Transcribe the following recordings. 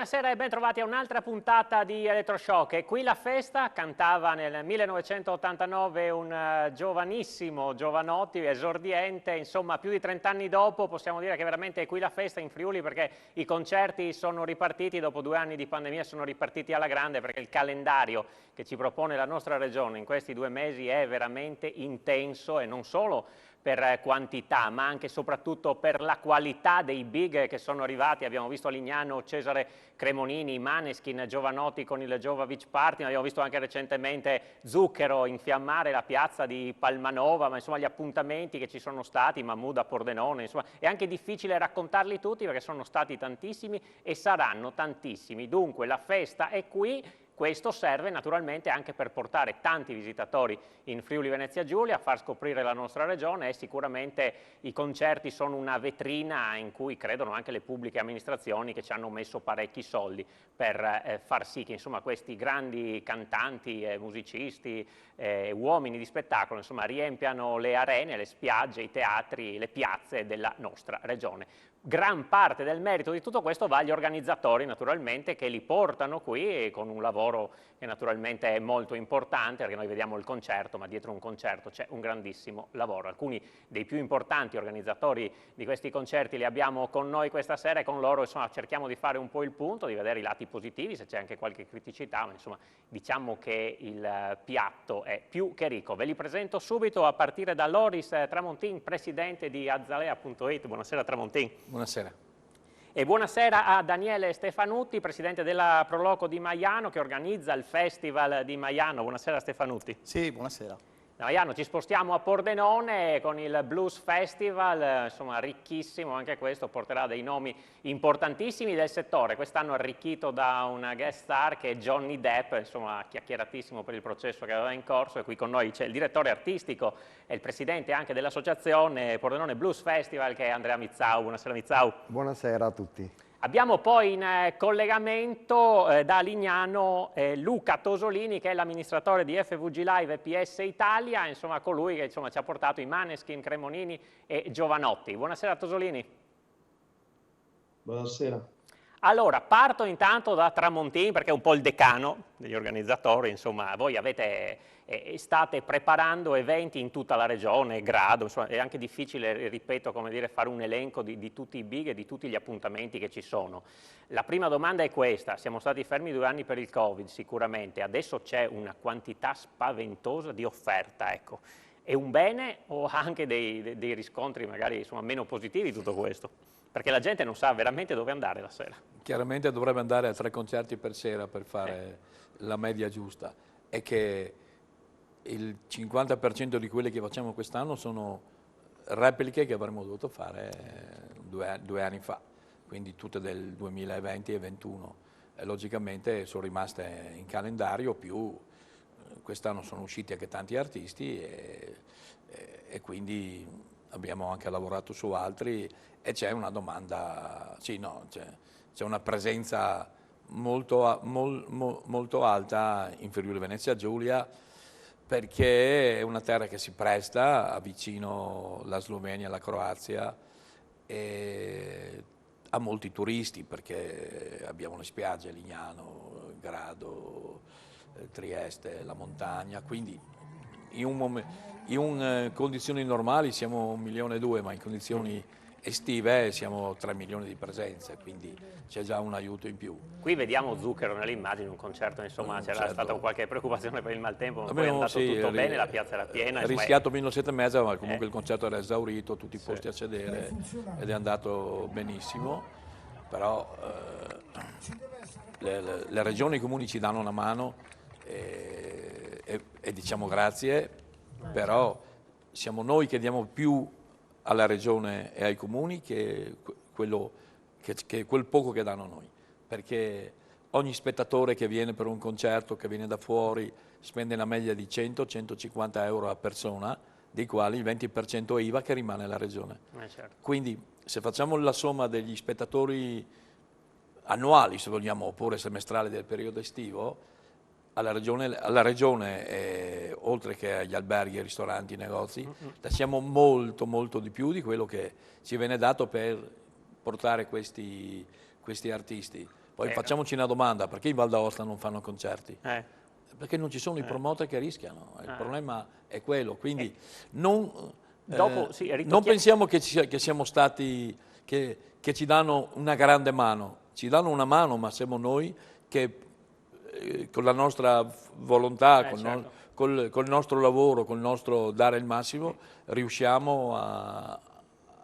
Buonasera e ben trovati a un'altra puntata di Elettroshock. E qui la festa, cantava nel 1989 un giovanissimo Jovanotti, esordiente, insomma più di 30 anni dopo possiamo dire che veramente è qui la festa in Friuli, perché i concerti sono ripartiti, dopo 2 anni di pandemia sono ripartiti alla grande, perché il calendario che ci propone la nostra regione in questi 2 mesi è veramente intenso, e non solo per quantità, ma anche e soprattutto per la qualità dei big che sono arrivati. Abbiamo visto a Lignano Cesare Cremonini, Maneskin, Jovanotti con il Jovovic Party, abbiamo visto anche recentemente Zucchero infiammare la piazza di Palmanova, ma insomma gli appuntamenti che ci sono stati, Mahmood a Pordenone, insomma è anche difficile raccontarli tutti perché sono stati tantissimi e saranno tantissimi. Dunque la festa è qui. Questo serve naturalmente anche per portare tanti visitatori in Friuli Venezia Giulia, a far scoprire la nostra regione, e sicuramente i concerti sono una vetrina in cui credono anche le pubbliche amministrazioni, che ci hanno messo parecchi soldi per far sì che insomma, questi grandi cantanti, musicisti, uomini di spettacolo insomma, riempiano le arene, le spiagge, i teatri, le piazze della nostra regione. Gran parte del merito di tutto questo va agli organizzatori naturalmente, che li portano qui con un lavoro che naturalmente è molto importante, perché noi vediamo il concerto, ma dietro un concerto c'è un grandissimo lavoro. Alcuni dei più importanti organizzatori di questi concerti li abbiamo con noi questa sera, e con loro insomma, cerchiamo di fare un po' il punto, di vedere i lati positivi, se c'è anche qualche criticità, ma insomma diciamo che il piatto è più che ricco. Ve li presento subito, a partire da Loris Tramontin, presidente di Azzalea.it. Buonasera Tramontin. Buonasera. E buonasera a Daniele Stefanutti, presidente della Proloco di Maiano, che organizza il Festival di Maiano. Buonasera Stefanutti. Sì, buonasera. Da Maiano ci spostiamo a Pordenone con il Blues Festival, insomma ricchissimo anche questo, porterà dei nomi importantissimi del settore. Quest'anno arricchito da una guest star che è Johnny Depp, insomma chiacchieratissimo per il processo che aveva in corso, e qui con noi c'è il direttore artistico e il presidente anche dell'associazione Pordenone Blues Festival, che è Andrea Mizzau. Buonasera Mizzau. Buonasera a tutti. Abbiamo poi in collegamento da Lignano Luca Tosolini, che è l'amministratore di FVG Live e PS Italia, insomma colui che insomma, ci ha portato i Maneskin, Cremonini e Jovanotti. Buonasera Tosolini. Buonasera. Allora, parto intanto da Tramontin, perché è un po' il decano degli organizzatori, insomma, voi state preparando eventi in tutta la regione, Grado, insomma, è anche difficile, ripeto, come dire, fare un elenco di tutti i big e di tutti gli appuntamenti che ci sono. La prima domanda è questa: siamo stati fermi 2 anni per il Covid, sicuramente, adesso c'è una quantità spaventosa di offerta, ecco. È un bene o ha anche dei riscontri magari insomma, meno positivi tutto questo? Perché la gente non sa veramente dove andare la sera. Chiaramente dovrebbe andare a 3 concerti per sera per fare la media giusta. È che il 50% di quelli che facciamo quest'anno sono repliche che avremmo dovuto fare 2 anni fa, quindi tutte del 2020 e 2021. E logicamente sono rimaste in calendario, più quest'anno sono usciti anche tanti artisti e quindi abbiamo anche lavorato su altri, e c'è una domanda, sì, no, c'è una presenza molto alta in Friuli Venezia Giulia, perché è una terra che si presta, vicino la Slovenia, la Croazia, e ha molti turisti, perché abbiamo le spiagge, Lignano, Grado, Trieste, la montagna, quindi in condizioni normali siamo 1,2 milioni, ma in condizioni estive siamo 3 milioni di presenze, quindi c'è già un aiuto in più. Qui vediamo Zucchero nelle immagini, un concerto, insomma c'era stata qualche preoccupazione per il maltempo, ma poi è andato tutto bene, la piazza era piena. Ha rischiato meno 7,5, ma comunque il concerto era esaurito, tutti i posti a sedere, ed è andato benissimo, però le regioni e i comuni ci danno una mano e diciamo grazie, però siamo noi che diamo più alla regione e ai comuni che quel poco che danno noi, perché ogni spettatore che viene per un concerto, che viene da fuori, spende una media di 100-150 euro a persona, dei quali il 20% è IVA che rimane alla regione. Certo. Quindi se facciamo la somma degli spettatori annuali, se vogliamo, oppure semestrali del periodo estivo, alla regione oltre che agli alberghi, ristoranti, negozi, lasciamo molto di più di quello che ci viene dato per portare questi artisti. Poi facciamoci una domanda, perché in Val d'Aosta non fanno concerti? Perché non ci sono i promoter che rischiano, il problema è quello, quindi non, Dopo, non pensiamo che siamo stati, che ci danno una grande mano, ci danno una mano, ma siamo noi che con la nostra volontà, col nostro lavoro, col nostro dare il massimo, riusciamo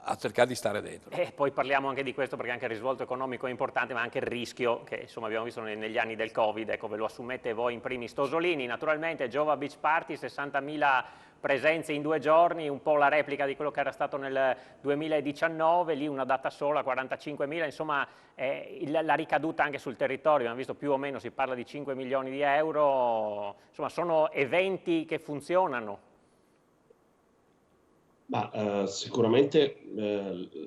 a cercare di stare dentro. E poi parliamo anche di questo perché anche il risvolto economico è importante, ma anche il rischio che insomma abbiamo visto negli anni del Covid, ecco, ve lo assumete voi in primis. Tosolini, naturalmente Jova Beach Party, 60.000 presenze in 2 giorni, un po' la replica di quello che era stato nel 2019, lì una data sola, 45.000, insomma la ricaduta anche sul territorio, abbiamo visto più o meno si parla di 5 milioni di euro, insomma sono eventi che funzionano. Ma sicuramente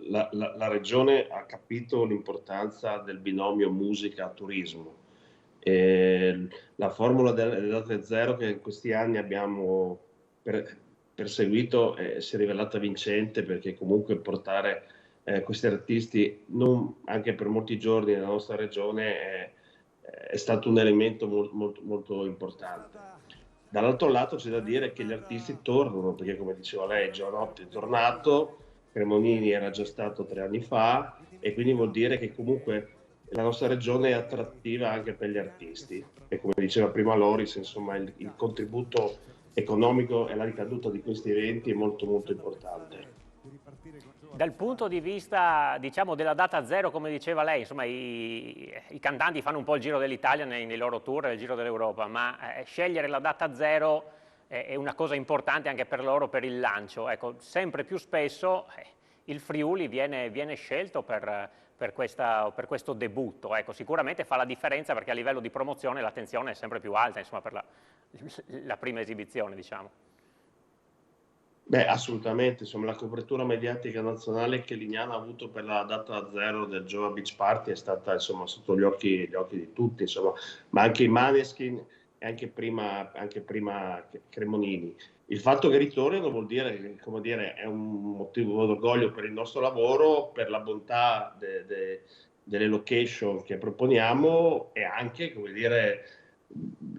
la Regione ha capito l'importanza del binomio musica-turismo. La formula delle date zero che in questi anni abbiamo perseguito si è rivelata vincente, perché comunque portare questi artisti anche per molti giorni nella nostra regione è stato un elemento molto importante. Dall'altro lato c'è da dire che gli artisti tornano, perché come diceva lei, Giovanotti è tornato, Cremonini era già stato 3 anni fa, e quindi vuol dire che comunque la nostra regione è attrattiva anche per gli artisti. E come diceva prima Loris, insomma, il contributo economico e la ricaduta di questi eventi è molto importante. Dal punto di vista, diciamo, della data zero, come diceva lei, insomma, i cantanti fanno un po' il giro dell'Italia nei loro tour, il giro dell'Europa, ma scegliere la data zero è una cosa importante anche per loro, per il lancio. Ecco, sempre più spesso il Friuli viene scelto per questo debutto. Ecco, sicuramente fa la differenza perché a livello di promozione l'attenzione è sempre più alta, insomma, per la prima esibizione, diciamo. Beh, assolutamente, insomma, la copertura mediatica nazionale che Lignano ha avuto per la data zero del Jova Beach Party è stata, insomma, sotto gli occhi di tutti, insomma, ma anche i Maneskin e anche prima Cremonini. Il fatto che ritornino vuol dire che, come dire, è un motivo d'orgoglio per il nostro lavoro, per la bontà delle location che proponiamo, e anche, come dire,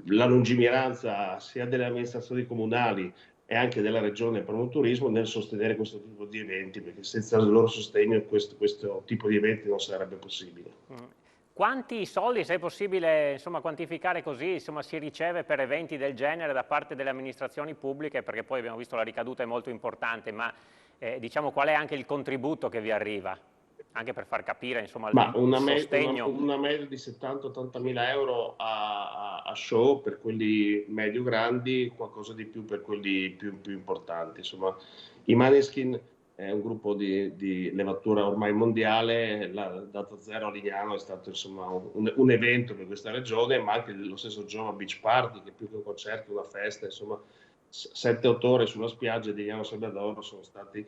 la lungimiranza sia delle amministrazioni comunali e anche della regione promoturismo nel sostenere questo tipo di eventi, perché senza il loro sostegno questo tipo di eventi non sarebbe possibile. Quanti soldi, se è possibile, insomma, quantificare così, insomma, si riceve per eventi del genere da parte delle amministrazioni pubbliche, perché poi abbiamo visto la ricaduta è molto importante, ma diciamo qual è anche il contributo che vi arriva? Anche per far capire, insomma, il sostegno. Una media di 70-80 mila euro a show per quelli medio-grandi, qualcosa di più per quelli più importanti. Insomma, i Maneskin è un gruppo di levatura ormai mondiale, la data zero a Lignano è stato, insomma, un evento per questa regione, ma anche lo stesso Jova Beach Party, che più che un concerto, una festa, insomma, 7-8 ore sulla spiaggia di Lignano Sabbiadoro sono stati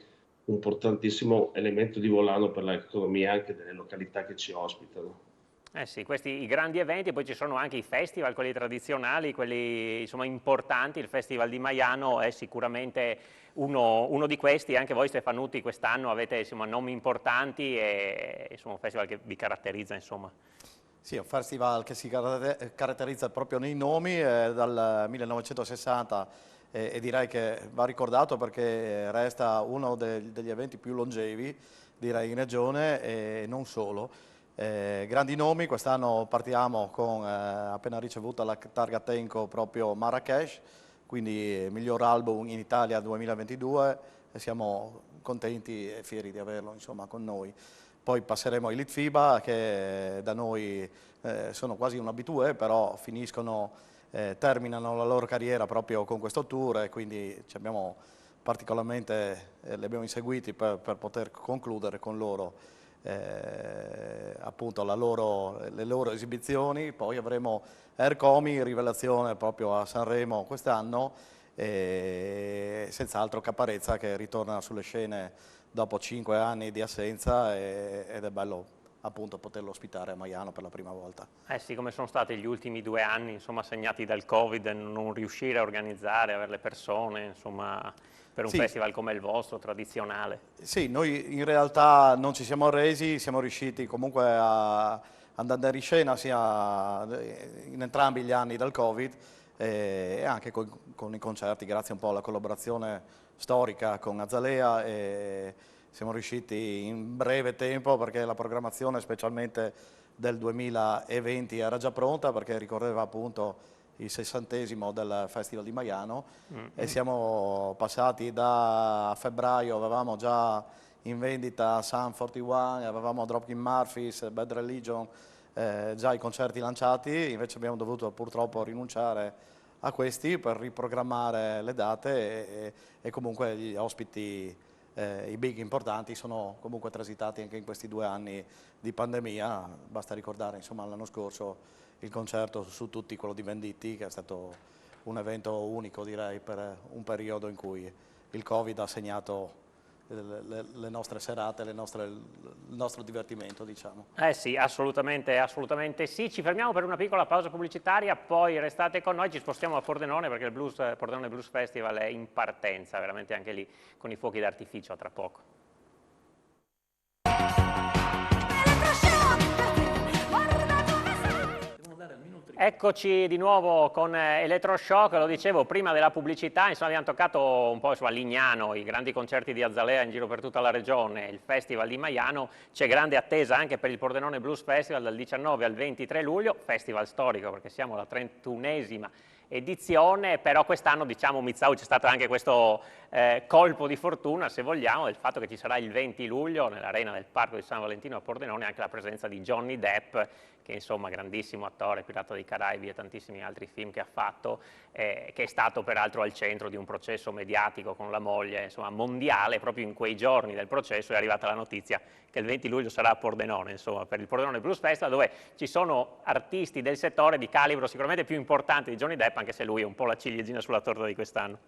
un importantissimo elemento di volano per l'economia anche delle località che ci ospitano. Eh sì, questi i grandi eventi, poi ci sono anche i festival, quelli tradizionali, quelli insomma importanti. Il Festival di Maiano è sicuramente uno di questi. Anche voi, Stefanutti, quest'anno avete, insomma, nomi importanti e insomma, un festival che vi caratterizza, insomma. Sì, è un festival che si caratterizza proprio nei nomi, dal 1960, e direi che va ricordato perché resta uno degli eventi più longevi, direi, in regione, e non solo. Grandi nomi, quest'anno partiamo con, appena ricevuta la targa Tenco, proprio Marrakesh, quindi miglior album in Italia 2022, e siamo contenti e fieri di averlo, insomma, con noi. Poi passeremo ai Litfiba, che da noi sono quasi un abitué, però terminano la loro carriera proprio con questo tour, e quindi ci abbiamo particolarmente, li abbiamo inseguiti per poter concludere con loro appunto le loro esibizioni. Poi avremo Ercomi, rivelazione proprio a Sanremo quest'anno, e senz'altro Caparezza che ritorna sulle scene dopo 5 anni di assenza, ed è bello appunto poterlo ospitare a Maiano per la prima volta. Eh sì, come sono stati gli ultimi 2 anni, insomma, segnati dal Covid, non riuscire a organizzare, avere le persone, insomma, per un festival come il vostro, tradizionale. Sì, noi in realtà non ci siamo arresi, siamo riusciti comunque a andando in scena sia in entrambi gli anni del Covid e anche con i concerti, grazie un po' alla collaborazione storica con Azalea, e siamo riusciti in breve tempo, perché la programmazione specialmente del 2020 era già pronta, perché ricorreva appunto il 60° del Festival di Maiano, e siamo passati da febbraio, avevamo già in vendita Sum 41, avevamo Dropkick Murphys, Bad Religion, già i concerti lanciati. Invece abbiamo dovuto purtroppo rinunciare a questi per riprogrammare le date, e comunque gli ospiti, i big importanti, sono comunque transitati anche in questi 2 anni di pandemia. Basta ricordare, insomma, l'anno scorso il concerto su tutti, quello di Venditti, che è stato un evento unico, direi, per un periodo in cui il Covid ha segnato le nostre serate, il nostro divertimento, diciamo. Eh sì, assolutamente, assolutamente sì. Ci fermiamo per una piccola pausa pubblicitaria, poi restate con noi, ci spostiamo a Pordenone perché il Pordenone Blues Festival è in partenza, veramente anche lì con i fuochi d'artificio, a tra poco. Eccoci di nuovo con Elettroshock, lo dicevo prima della pubblicità, insomma abbiamo toccato un po' a Lignano, i grandi concerti di Azalea in giro per tutta la regione, il Festival di Maiano, c'è grande attesa anche per il Pordenone Blues Festival dal 19 al 23 luglio, festival storico perché siamo alla 31esima edizione, però quest'anno, diciamo, Mizzau, c'è stato anche questo colpo di fortuna, se vogliamo, del fatto che ci sarà il 20 luglio nell'arena del Parco di San Valentino a Pordenone anche la presenza di Johnny Depp, che insomma grandissimo attore, Pirata dei Caraibi e tantissimi altri film che ha fatto, che è stato peraltro al centro di un processo mediatico con la moglie, insomma mondiale. Proprio in quei giorni del processo è arrivata la notizia che il 20 luglio sarà a Pordenone, insomma, per il Pordenone Blues Festival, dove ci sono artisti del settore di calibro sicuramente più importante di Johnny Depp, anche se lui è un po' la ciliegina sulla torta di quest'anno.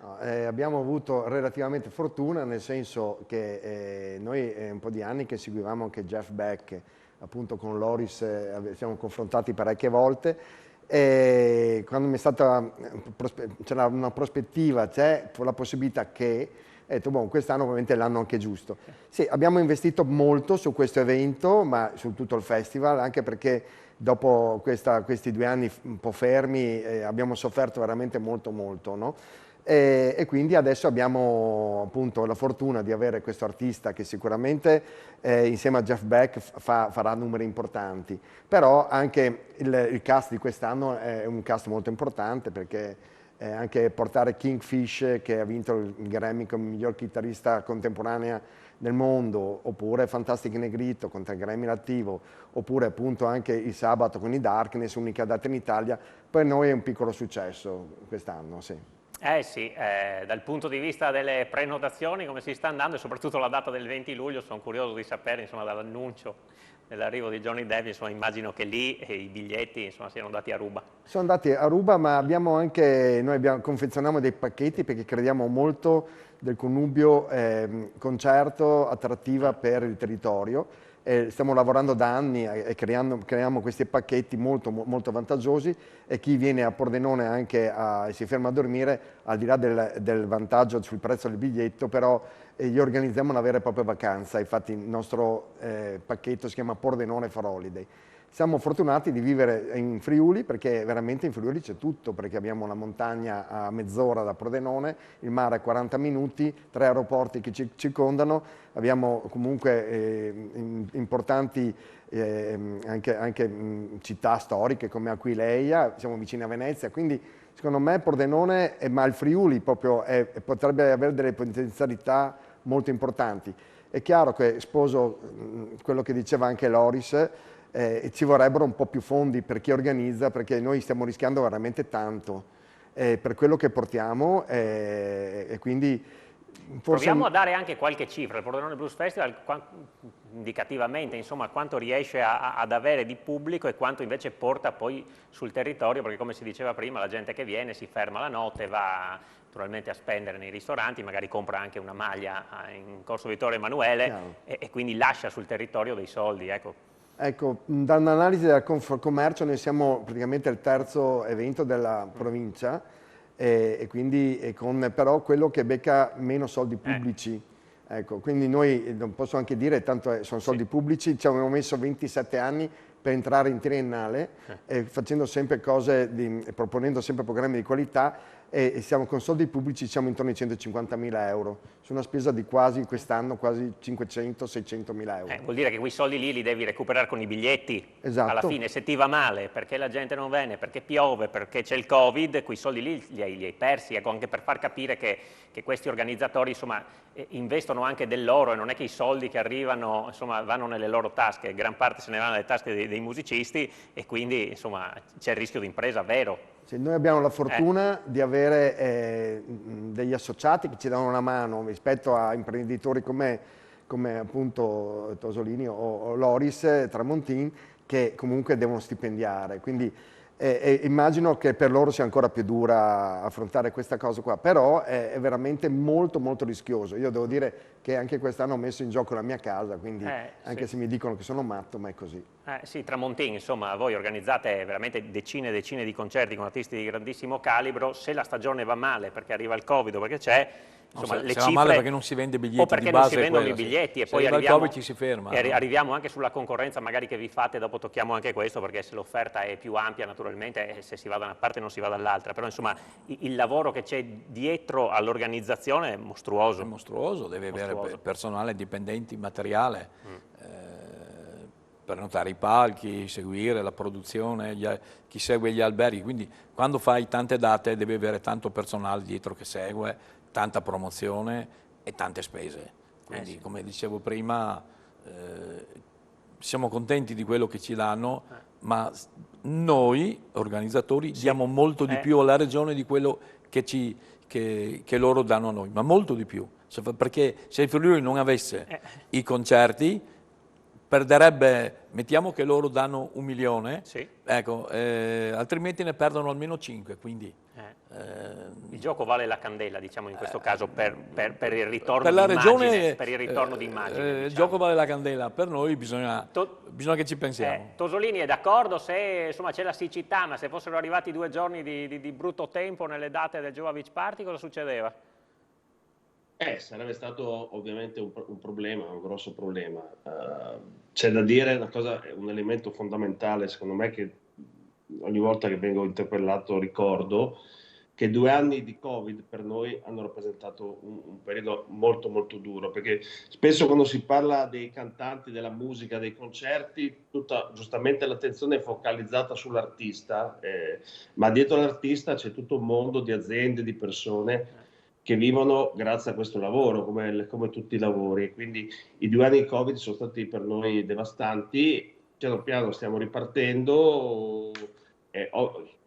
No, abbiamo avuto relativamente fortuna, nel senso che noi è un po' di anni che seguivamo anche Jeff Beck, appunto con Loris siamo confrontati parecchie volte, e quando mi è stata, c'era una prospettiva, c'è la possibilità che, ho detto, boh, quest'anno ovviamente è l'anno anche giusto. Sì, abbiamo investito molto su questo evento, ma su tutto il festival, anche perché dopo questi 2 anni un po' fermi abbiamo sofferto veramente molto, no? E quindi adesso abbiamo appunto la fortuna di avere questo artista che sicuramente insieme a Jeff Beck farà numeri importanti, però anche il cast di quest'anno è un cast molto importante, perché anche portare Kingfish, che ha vinto il Grammy come miglior chitarrista contemporanea nel mondo, oppure Fantastic Negrito contro il Grammy Lattivo, oppure appunto anche il Sabato con i Darkness, unica data in Italia, per noi è un piccolo successo quest'anno, sì. Sì, dal punto di vista delle prenotazioni come si sta andando, e soprattutto la data del 20 luglio, sono curioso di sapere, insomma, dall'annuncio dell'arrivo di Johnny Depp, insomma, immagino che lì i biglietti, insomma, siano andati a ruba. Sono andati a ruba, ma abbiamo anche, confezioniamo dei pacchetti perché crediamo molto del connubio concerto attrattiva per il territorio. Stiamo lavorando da anni e creiamo questi pacchetti molto, molto vantaggiosi, e chi viene a Pordenone anche e si ferma a dormire, al di là del vantaggio sul prezzo del biglietto, però gli organizziamo una vera e propria vacanza. Infatti il nostro pacchetto si chiama Pordenone for Holiday. Siamo fortunati di vivere in Friuli, perché veramente in Friuli c'è tutto, perché abbiamo la montagna a mezz'ora da Pordenone, il mare a 40 minuti, 3 aeroporti che ci circondano, abbiamo comunque importanti anche città storiche come Aquileia, siamo vicini a Venezia, quindi secondo me Pordenone, ma il Friuli proprio potrebbe avere delle potenzialità molto importanti. È chiaro che sposo quello che diceva anche Loris, ci vorrebbero un po' più fondi per chi organizza, perché noi stiamo rischiando veramente tanto per quello che portiamo, e quindi forse... Proviamo a dare anche qualche cifra. Il Pordenone Blues Festival, indicativamente, insomma, quanto riesce ad avere di pubblico e quanto invece porta poi sul territorio, perché come si diceva prima, la gente che viene si ferma la notte, va naturalmente a spendere nei ristoranti, magari compra anche una maglia in Corso Vittorio Emanuele e quindi lascia sul territorio dei soldi, ecco. Ecco, da un'analisi del Confcommercio noi siamo praticamente il 3° evento della provincia, e quindi con però quello che becca meno soldi pubblici. Ecco, quindi noi, non posso anche dire, tanto sono soldi pubblici, ci avevamo messo 27 anni per entrare in triennale, facendo sempre cose, proponendo sempre programmi di qualità, e siamo con soldi pubblici, siamo intorno ai 150.000 euro, su una spesa di quasi quest'anno, quasi 500-600.000 euro. Vuol dire che quei soldi lì li devi recuperare con i biglietti, Esatto. alla fine se ti va male, perché la gente non viene, perché piove, perché c'è il Covid, quei soldi lì li hai persi, ecco, anche per far capire che questi organizzatori insomma, investono anche del loro, e non è che i soldi che arrivano insomma, vanno nelle loro tasche, gran parte se ne vanno nelle tasche dei musicisti, e quindi insomma, c'è il rischio di impresa vero. Noi abbiamo la fortuna di avere degli associati che ci danno una mano rispetto a imprenditori come appunto Tosolini o Loris Tramontin, che comunque devono stipendiare, quindi immagino che per loro sia ancora più dura affrontare questa cosa qua, però è veramente molto molto rischioso. Io devo dire che anche quest'anno ho messo in gioco la mia casa, quindi anche se mi dicono che sono matto, ma è così. Sì, Tramontin, insomma, voi organizzate veramente decine e decine di concerti con artisti di grandissimo calibro. Se la stagione va male perché arriva il Covid o perché c'è, insomma, no, le se cifre... va male perché non si vende biglietti o perché di base, non si vendono quella, i biglietti, sì. E poi arriva arriviamo, il Covid ci si ferma. E arriviamo anche sulla concorrenza magari che vi fate, dopo tocchiamo anche questo, perché se l'offerta è più ampia naturalmente, se si va da una parte non si va dall'altra, però insomma il lavoro che c'è dietro all'organizzazione è mostruoso. È mostruoso, deve avere personale, dipendenti, materiale. Per notare i palchi, seguire la produzione, chi segue gli alberghi, quindi quando fai tante date devi avere tanto personale dietro che segue, tanta promozione e tante spese. Quindi sì. Come dicevo prima, siamo contenti di quello che ci danno, ma noi organizzatori diamo molto di più alla regione di quello che loro danno a noi, ma molto di più, perché se il Friuli non avesse i concerti perderebbe, mettiamo che loro danno 1 milione, ecco, altrimenti ne perdono almeno 5, quindi... il gioco vale la candela, diciamo, in questo caso, per il ritorno per la d'immagine. regione, Per il ritorno d'immagine, diciamo. Il gioco vale la candela, per noi bisogna che ci pensiamo. Tosolini è d'accordo se insomma, c'è la siccità, ma se fossero arrivati 2 giorni di brutto tempo nelle date del Jovavich Party, cosa succedeva? Sarebbe stato ovviamente un problema, un grosso problema. C'è da dire un elemento fondamentale, secondo me, che ogni volta che vengo interpellato ricordo, che 2 anni di Covid per noi hanno rappresentato un periodo molto molto duro, perché spesso quando si parla dei cantanti, della musica, dei concerti, giustamente l'attenzione è focalizzata sull'artista, ma dietro l'artista c'è tutto un mondo di aziende, di persone che vivono grazie a questo lavoro, come tutti i lavori. Quindi i 2 anni di Covid sono stati per noi devastanti, piano piano stiamo ripartendo,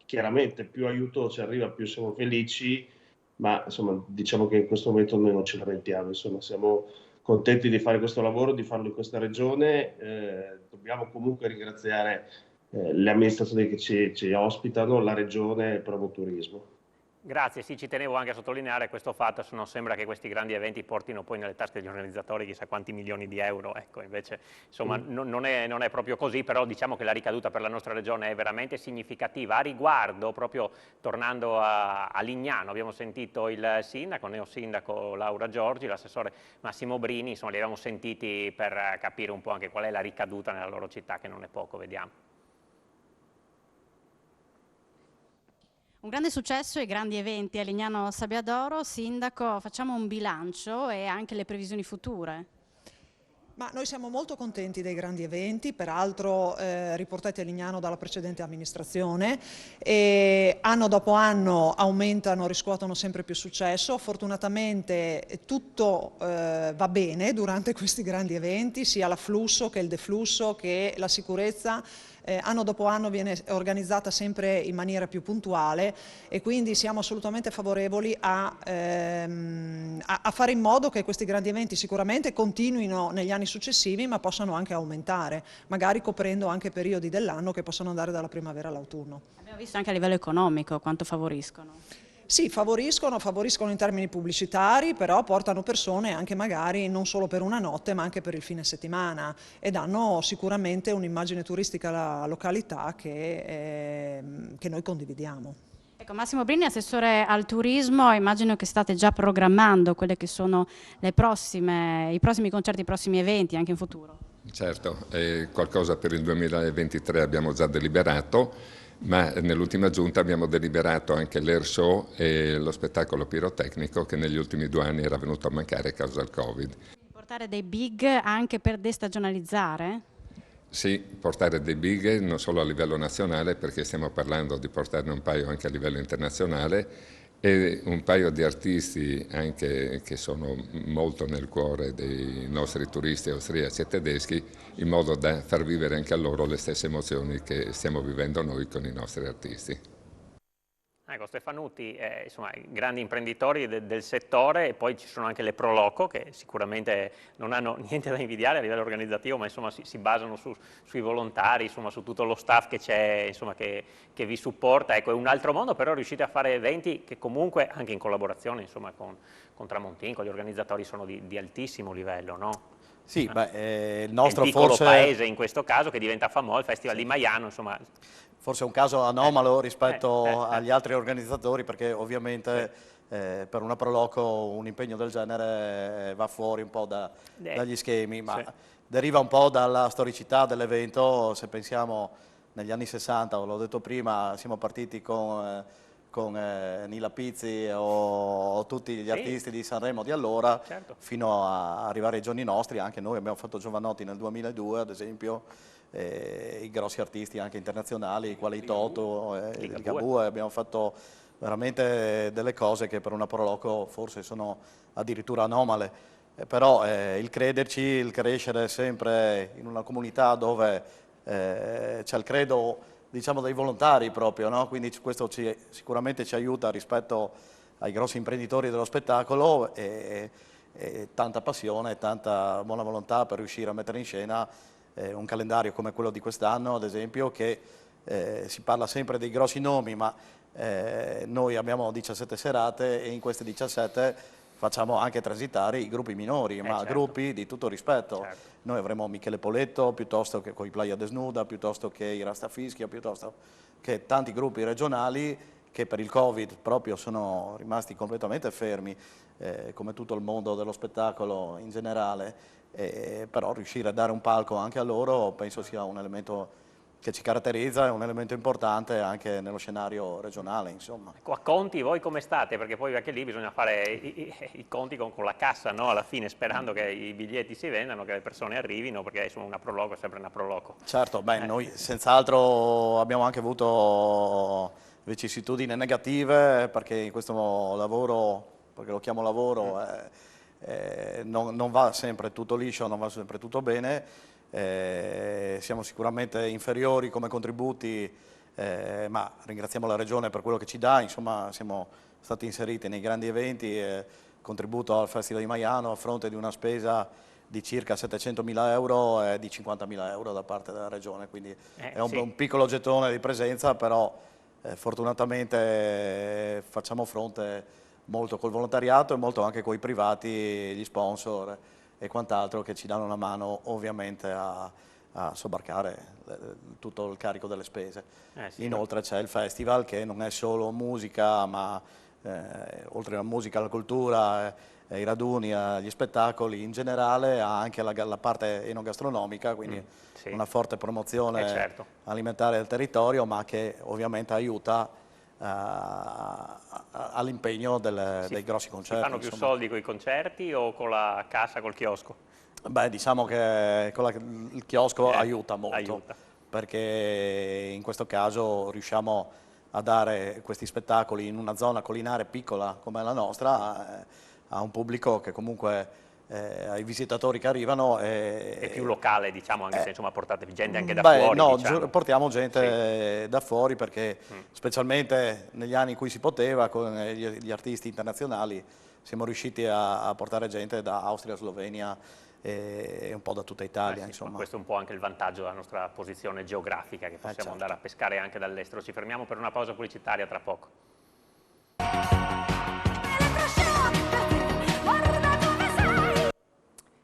chiaramente più aiuto ci arriva più siamo felici, ma insomma diciamo che in questo momento noi non ci lamentiamo, insomma siamo contenti di fare questo lavoro, di farlo in questa regione, dobbiamo comunque ringraziare le amministrazioni che ci ospitano, la regione e il Provo Turismo. Grazie, sì, ci tenevo anche a sottolineare questo fatto, se non sembra che questi grandi eventi portino poi nelle tasche degli organizzatori chissà quanti milioni di euro, ecco, invece insomma non è proprio così, però diciamo che la ricaduta per la nostra regione è veramente significativa. A riguardo, proprio tornando a Lignano, abbiamo sentito il sindaco, neosindaco Laura Giorgi, l'assessore Massimo Brini, insomma li abbiamo sentiti per capire un po' anche qual è la ricaduta nella loro città, che non è poco, vediamo. Un grande successo e grandi eventi a Lignano Sabbiadoro. Sindaco, facciamo un bilancio e anche le previsioni future. Ma noi siamo molto contenti dei grandi eventi, peraltro riportati a Lignano dalla precedente amministrazione, e anno dopo anno aumentano, riscuotono sempre più successo. Fortunatamente tutto va bene durante questi grandi eventi, sia l'afflusso che il deflusso che la sicurezza. Anno dopo anno viene organizzata sempre in maniera più puntuale, e quindi siamo assolutamente favorevoli a fare in modo che questi grandi eventi sicuramente continuino negli anni successivi, ma possano anche aumentare, magari coprendo anche periodi dell'anno che possono andare dalla primavera all'autunno. Abbiamo visto anche a livello economico quanto favoriscono. Sì, favoriscono in termini pubblicitari, però portano persone anche magari non solo per una notte ma anche per il fine settimana, e danno sicuramente un'immagine turistica alla località che noi condividiamo. Ecco, Massimo Brini, assessore al turismo, immagino che state già programmando quelle che sono i prossimi concerti, i prossimi eventi anche in futuro. Certo, qualcosa per il 2023 abbiamo già deliberato, ma nell'ultima giunta abbiamo deliberato anche l'Air Show e lo spettacolo pirotecnico che negli ultimi 2 anni era venuto a mancare a causa del Covid. Portare dei big anche per destagionalizzare? Sì, portare dei big non solo a livello nazionale, perché stiamo parlando di portarne un paio anche a livello internazionale, e un paio di artisti anche che sono molto nel cuore dei nostri turisti austriaci e tedeschi, in modo da far vivere anche a loro le stesse emozioni che stiamo vivendo noi con i nostri artisti. Ecco, Stefanutti, insomma, grandi imprenditori del settore, e poi ci sono anche le Pro Loco che sicuramente non hanno niente da invidiare a livello organizzativo, ma insomma si basano sui volontari, insomma, su tutto lo staff che c'è, insomma, che vi supporta. Ecco, è un altro mondo, però riuscite a fare eventi che comunque, anche in collaborazione, insomma, con Tramontin, con gli organizzatori, sono di altissimo livello, no? Sì, beh, il nostro piccolo forse... paese in questo caso che diventa famoso, il Festival di Maiano, insomma. Forse è un caso anomalo rispetto agli altri organizzatori, perché ovviamente per una Pro Loco un impegno del genere va fuori un po' dagli schemi, ma deriva un po' dalla storicità dell'evento. Se pensiamo negli anni 60, l'ho detto prima, siamo partiti con Nila Pizzi o tutti gli artisti di Sanremo di allora, fino a arrivare ai giorni nostri. Anche noi abbiamo fatto Giovanotti nel 2002, ad esempio, i grossi artisti anche internazionali, quali i Toto, Ligabue. Abbiamo fatto veramente delle cose che per una Pro Loco forse sono addirittura anomale, però il crederci, il crescere sempre in una comunità dove c'è il credo, diciamo, dei volontari proprio, no? Quindi questo sicuramente ci aiuta rispetto ai grossi imprenditori dello spettacolo, e tanta passione, tanta buona volontà per riuscire a mettere in scena un calendario come quello di quest'anno, ad esempio, che si parla sempre dei grossi nomi, ma noi abbiamo 17 serate e in queste 17 facciamo anche transitare i gruppi minori, ma gruppi di tutto rispetto. Noi avremo Michele Poletto, piuttosto che con i Playa Desnuda, piuttosto che i Rastafischia, piuttosto che tanti gruppi regionali che per il Covid proprio sono rimasti completamente fermi, come tutto il mondo dello spettacolo in generale. Però riuscire a dare un palco anche a loro penso sia un elemento che ci caratterizza, è un elemento importante anche nello scenario regionale, insomma. Ecco, a conti voi come state? Perché poi anche lì bisogna fare i conti con la cassa, no? Alla fine, sperando che i biglietti si vendano, che le persone arrivino, perché insomma una Pro Loco è sempre una Pro Loco. Certo, beh, noi senz'altro abbiamo anche avuto vicissitudini negative, perché in questo lavoro, perché lo chiamo lavoro, non va sempre tutto liscio, non va sempre tutto bene. Siamo sicuramente inferiori come contributi, ma ringraziamo la Regione per quello che ci dà. Insomma, siamo stati inseriti nei grandi eventi, contributo al Festival di Maiano a fronte di una spesa di circa 700.000 euro e di 50.000 euro da parte della Regione, quindi è un piccolo gettone di presenza, però fortunatamente facciamo fronte molto col volontariato e molto anche con i privati, gli sponsor e quant'altro, che ci danno una mano ovviamente a sobbarcare tutto il carico delle spese. Inoltre c'è il festival, che non è solo musica, ma oltre alla musica, alla cultura, ai raduni, agli spettacoli in generale, ha anche la parte enogastronomica, quindi una forte promozione alimentare del territorio, ma che ovviamente aiuta all'impegno dei grossi concerti. Si fanno più soldi con i concerti o con la cassa, col chiosco? Beh, diciamo che il chiosco aiuta molto, perché in questo caso riusciamo a dare questi spettacoli in una zona collinare piccola come la nostra, a un pubblico che comunque, ai visitatori che arrivano è più locale, diciamo, anche se insomma portate gente anche da fuori. No, diciamo. portiamo gente da fuori, perché specialmente negli anni in cui si poteva, con gli artisti internazionali, siamo riusciti a portare gente da Austria, Slovenia e un po' da tutta Italia. Insomma. Questo è un po' anche il vantaggio della nostra posizione geografica, che possiamo andare a pescare anche dall'estero. Ci fermiamo per una pausa pubblicitaria, tra poco.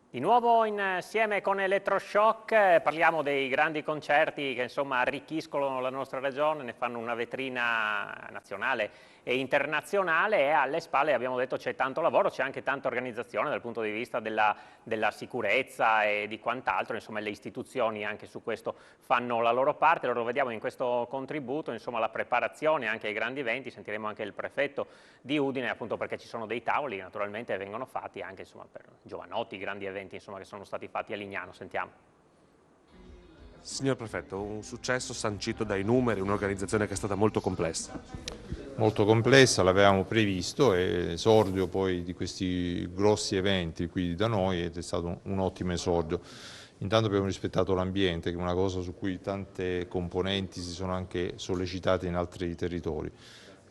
Di nuovo insieme con Elettroshock parliamo dei grandi concerti che insomma arricchiscono la nostra regione, ne fanno una vetrina nazionale e internazionale, e alle spalle, abbiamo detto, c'è tanto lavoro, c'è anche tanta organizzazione dal punto di vista della sicurezza e di quant'altro, insomma le istituzioni anche su questo fanno la loro parte, lo vediamo in questo contributo, insomma la preparazione anche ai grandi eventi, sentiremo anche il prefetto di Udine, appunto perché ci sono dei tavoli, naturalmente vengono fatti anche insomma, per giovanotti, grandi eventi insomma, che sono stati fatti a Lignano, sentiamo. Signor Prefetto, un successo sancito dai numeri, un'organizzazione che è stata molto complessa. Molto complessa, l'avevamo previsto, e esordio poi di questi grossi eventi qui da noi ed è stato un ottimo esordio. Intanto abbiamo rispettato l'ambiente, che è una cosa su cui tante componenti si sono anche sollecitate in altri territori.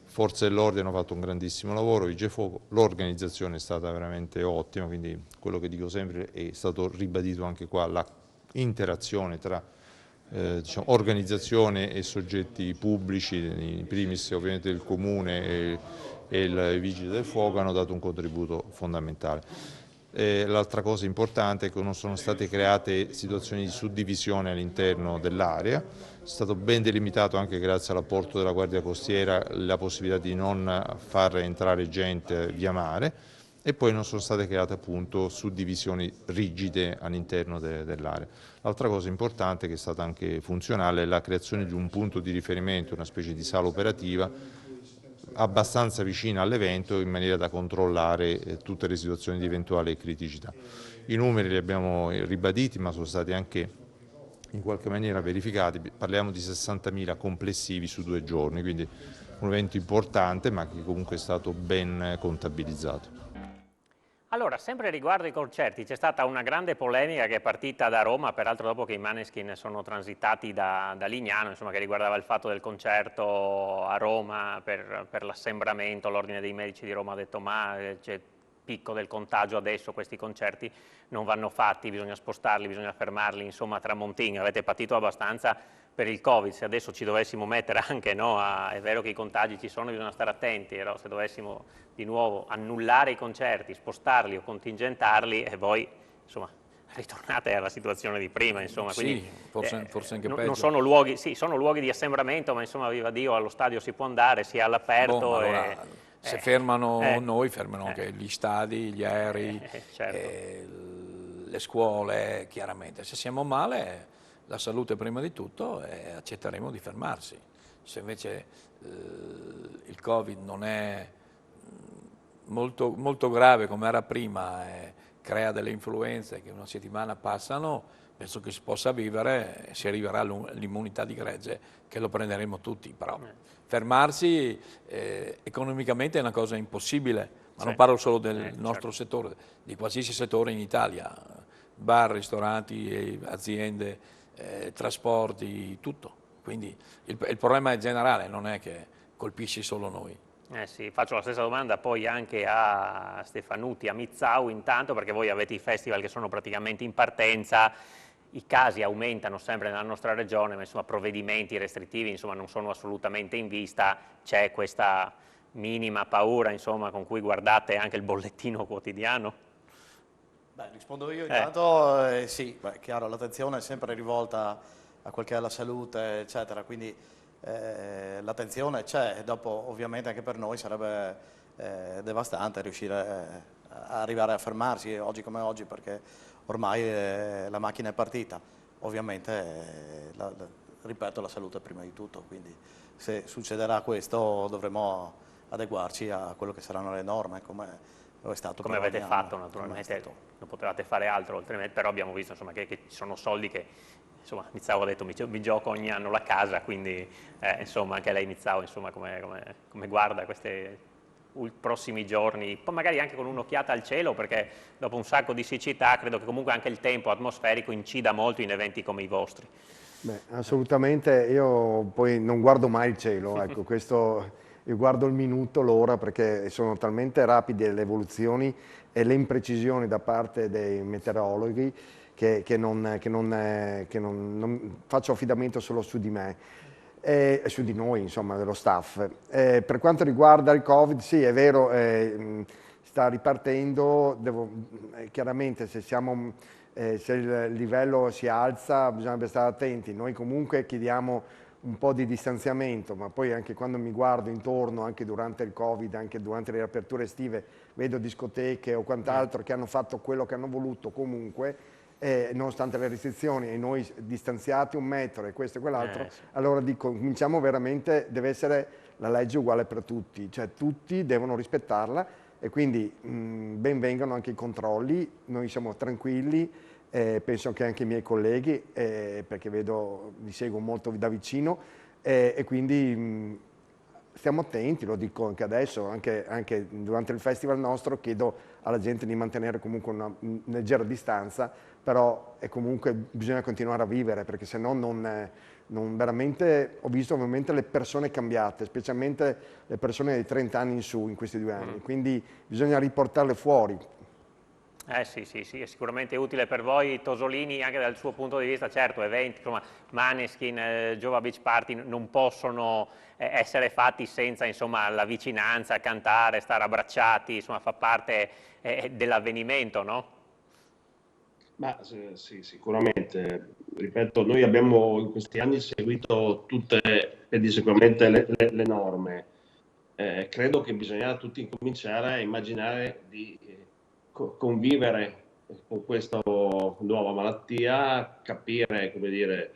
Forze dell'ordine hanno fatto un grandissimo lavoro, Vigili del Fuoco, l'organizzazione è stata veramente ottima, quindi quello che dico sempre è stato ribadito anche qua, la interazione tra diciamo, organizzazione e soggetti pubblici, in primis ovviamente il Comune e i Vigili del Fuoco, hanno dato un contributo fondamentale. L'altra cosa importante è che non sono state create situazioni di suddivisione all'interno dell'area, è stato ben delimitato anche grazie all'apporto della Guardia Costiera la possibilità di non far entrare gente via mare, e poi non sono state create appunto suddivisioni rigide all'interno dell'area. L'altra cosa importante che è stata anche funzionale è la creazione di un punto di riferimento, una specie di sala operativa abbastanza vicina all'evento in maniera da controllare tutte le situazioni di eventuale criticità. I numeri li abbiamo ribaditi, ma sono stati anche in qualche maniera verificati, parliamo di 60.000 complessivi su 2 giorni, quindi un evento importante ma che comunque è stato ben contabilizzato. Allora, sempre riguardo ai concerti, c'è stata una grande polemica che è partita da Roma, peraltro dopo che i Maneskin sono transitati da Lignano, insomma, che riguardava il fatto del concerto a Roma per l'assembramento. L'Ordine dei Medici di Roma ha detto ma c'è picco del contagio adesso, questi concerti non vanno fatti, bisogna spostarli, bisogna fermarli, insomma Tramontin, avete patito abbastanza per il Covid, se adesso ci dovessimo mettere anche, no, è vero che i contagi ci sono, bisogna stare attenti, però se dovessimo di nuovo annullare i concerti, spostarli o contingentarli, e voi insomma ritornate alla situazione di prima, insomma, quindi sì, forse anche peggio. Non sono luoghi, sì, sono luoghi di assembramento, ma insomma viva Dio, allo stadio si può andare, sia all'aperto. Boh, allora, se fermano noi, fermano anche gli stadi, gli aerei, certo. le scuole, chiaramente. Se siamo male, la salute prima di tutto, e accetteremo di fermarsi. Se invece il Covid non è molto, molto grave come era prima, crea delle influenze che una settimana passano, penso che si possa vivere, si arriverà all'immunità di gregge, che lo prenderemo tutti, però fermarsi economicamente è una cosa impossibile, ma non parlo solo del nostro settore, di qualsiasi settore in Italia, bar, ristoranti, aziende, trasporti, tutto. Quindi il problema è generale, non è che colpisce solo noi. Sì, faccio la stessa domanda poi anche a Stefanuti, a Mizzau intanto, perché voi avete i festival che sono praticamente in partenza, i casi aumentano sempre nella nostra regione, ma insomma provvedimenti restrittivi insomma, non sono assolutamente in vista, c'è questa minima paura insomma, con cui guardate anche il bollettino quotidiano? Beh, rispondo io intanto, sì, beh, chiaro, l'attenzione è sempre rivolta a quel che è la salute, eccetera, quindi l'attenzione c'è, dopo ovviamente anche per noi sarebbe devastante riuscire a arrivare a fermarsi oggi come oggi, perché ormai la macchina è partita. Ovviamente, ripeto, la salute prima di tutto, quindi se succederà questo dovremo adeguarci a quello che saranno le norme, come è stato. Come avete fatto naturalmente, non potevate fare altro, però abbiamo visto insomma, che ci sono soldi che, insomma, Mizzau ha detto mi gioco ogni anno la casa, quindi insomma anche lei Mizzau insomma come guarda questi prossimi giorni, poi magari anche con un'occhiata al cielo, perché dopo un sacco di siccità credo che comunque anche il tempo atmosferico incida molto in eventi come i vostri. Beh, assolutamente, io poi non guardo mai il cielo, ecco, questo io guardo il minuto, l'ora, perché sono talmente rapide le evoluzioni e le imprecisioni da parte dei meteorologi che non faccio affidamento solo su di me e su di noi, insomma, dello staff. Per quanto riguarda il Covid, sì, è vero, sta ripartendo, chiaramente se il livello si alza bisogna stare attenti. Noi comunque chiediamo un po' di distanziamento, ma poi anche quando mi guardo intorno, anche durante il Covid, anche durante le aperture estive, vedo discoteche o quant'altro che hanno fatto quello che hanno voluto comunque, nonostante le restrizioni, e noi distanziati 1 metro e questo e quell'altro, Sì. allora dico, cominciamo veramente, deve essere la legge uguale per tutti, cioè tutti devono rispettarla e quindi ben vengano anche i controlli, noi siamo tranquilli, penso che anche i miei colleghi, perché vedo, li seguo molto da vicino, e quindi stiamo attenti, lo dico anche adesso, anche durante il festival nostro chiedo alla gente di mantenere comunque una leggera distanza, però comunque bisogna continuare a vivere, perché se no non veramente, ho visto ovviamente le persone cambiate, specialmente le persone dei 30 anni in su in questi 2 anni, quindi bisogna riportarle fuori. Sì, è sicuramente utile per voi, Tosolini, anche dal suo punto di vista, certo, eventi, insomma, Maneskin, Jova Beach Party non possono essere fatti senza, insomma, la vicinanza, cantare, stare abbracciati, insomma, fa parte dell'avvenimento, no? Ma sì, sicuramente. Ripeto, noi abbiamo in questi anni seguito tutte, e sicuramente le norme. Credo che bisognerà tutti incominciare a immaginare di convivere con questa nuova malattia, capire, come dire,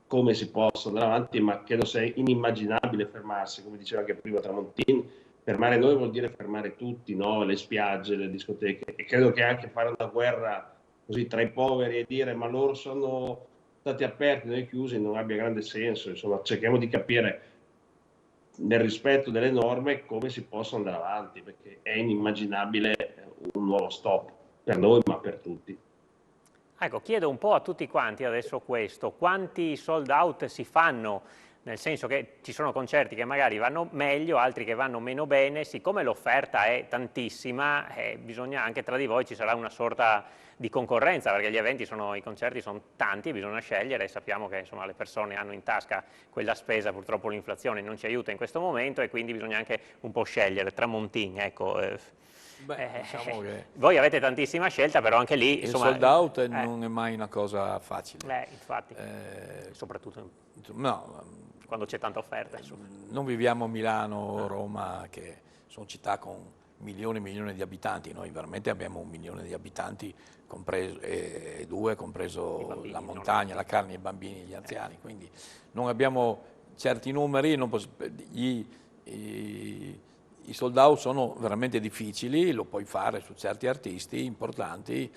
come si possa andare avanti, ma credo sia inimmaginabile fermarsi, come diceva anche prima Tramontin. Fermare noi vuol dire fermare tutti, no? Le spiagge, le discoteche, e credo che anche fare una guerra così tra i poveri e dire ma loro sono stati aperti, noi chiusi, non abbia grande senso. Insomma, cerchiamo di capire nel rispetto delle norme come si possa andare avanti, perché è inimmaginabile un nuovo stop per noi ma per tutti. Ecco, chiedo un po' a tutti quanti adesso questo, quanti sold out si fanno? Nel senso che ci sono concerti che magari vanno meglio, altri che vanno meno bene, siccome l'offerta è tantissima, bisogna anche tra di voi ci sarà una sorta di concorrenza, perché i concerti sono tanti, bisogna scegliere, e sappiamo che insomma, le persone hanno in tasca quella spesa, purtroppo l'inflazione non ci aiuta in questo momento e quindi bisogna anche un po' scegliere. Tramontin, ecco. Diciamo che voi avete tantissima scelta, però anche lì il insomma, sold out non è mai una cosa facile. Infatti, soprattutto no, quando c'è tanta offerta. Insomma. Non viviamo a Milano o Roma, che sono città con milioni e milioni di abitanti, noi veramente abbiamo 1 milione di abitanti, compreso bambini, la montagna, la carne, i bambini, gli anziani, quindi non abbiamo certi numeri, i sold out sono veramente difficili, lo puoi fare su certi artisti importanti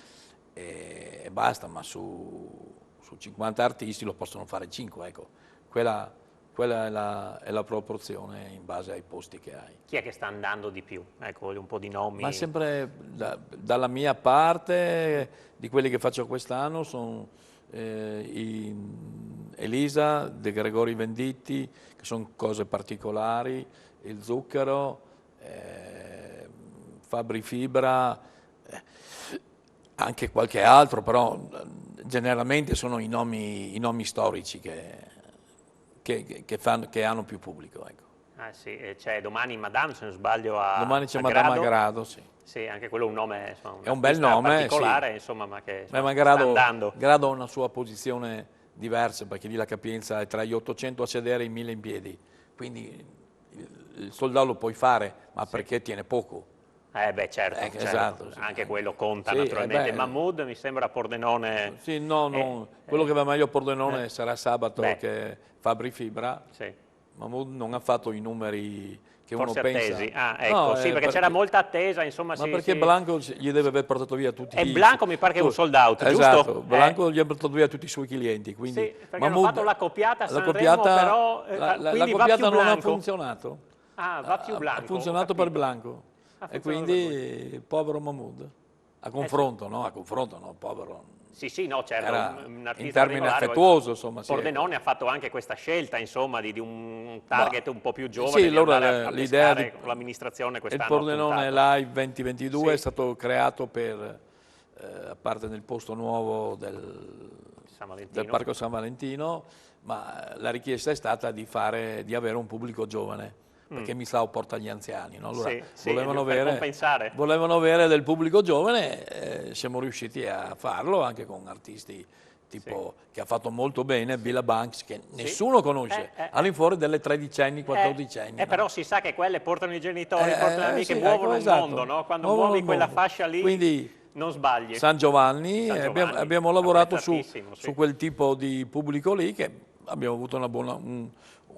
e basta, ma su 50 artisti lo possono fare 5, ecco. Quella è la proporzione in base ai posti che hai. Chi è che sta andando di più? Ecco, voglio un po' di nomi. Ma sempre dalla mia parte, di quelli che faccio quest'anno, sono Elisa, De Gregori Venditti, che sono cose particolari, il Zucchero, Fabri Fibra, anche qualche altro, però generalmente sono i nomi storici che hanno più pubblico. Ecco. Sì, c'è domani Madame, se non sbaglio, domani c'è a Madame Grado. a Grado, sì. Sì, anche quello è un nome, insomma, è un bel nome, particolare, sì. Insomma, ma che ma sta andando. Grado ha una sua posizione diversa, perché lì la capienza è tra gli 800 a sedere e i 1000 in piedi, quindi il sold out lo puoi fare, ma perché tiene poco. Certo. Esatto, sì, anche quello conta sì, naturalmente. Mahmood mi sembra Pordenone. Sì, quello che va meglio a Pordenone sarà sabato che Fabri Fibra. Sì. Mahmood non ha fatto i numeri che forse uno pensa. attesi. Ecco, sì, perché c'era molta attesa, insomma. Ma perché Blanco gli deve aver portato via tutti e Blanco mi pare che è un sold out, esatto, giusto? Blanco gli ha portato via tutti i suoi clienti, quindi sì, perché hanno fatto la coppiata a Sanremo, però la coppiata non ha funzionato. Va più Blanco. Ha funzionato per Blanco. E quindi povero Mahmood. A confronto, no, povero. Sì, no, certo. Era un artista in termini affettuoso, insomma. Pordenone ha fatto anche questa scelta, insomma, di un target un po' più giovane. Sì, allora l'idea con l'amministrazione quest'anno. Il Pordenone Live 2022 è stato creato a parte nel posto nuovo del Parco San Valentino, ma la richiesta è stata di avere un pubblico giovane. Perché Misao porta gli anziani, no? Allora volevano avere del pubblico giovane, siamo riusciti a farlo anche con artisti tipo che ha fatto molto bene, Billa Banks, che nessuno conosce, all'infuori delle 13enni, 14enni. No? Però si sa che quelle portano i genitori, portano le amiche, sì, muovono il esatto. mondo, no? Quando Muovono muovi il quella mondo. fascia lì, Quindi, non sbagli. San Giovanni, abbiamo lavorato su sì. quel tipo di pubblico lì che abbiamo avuto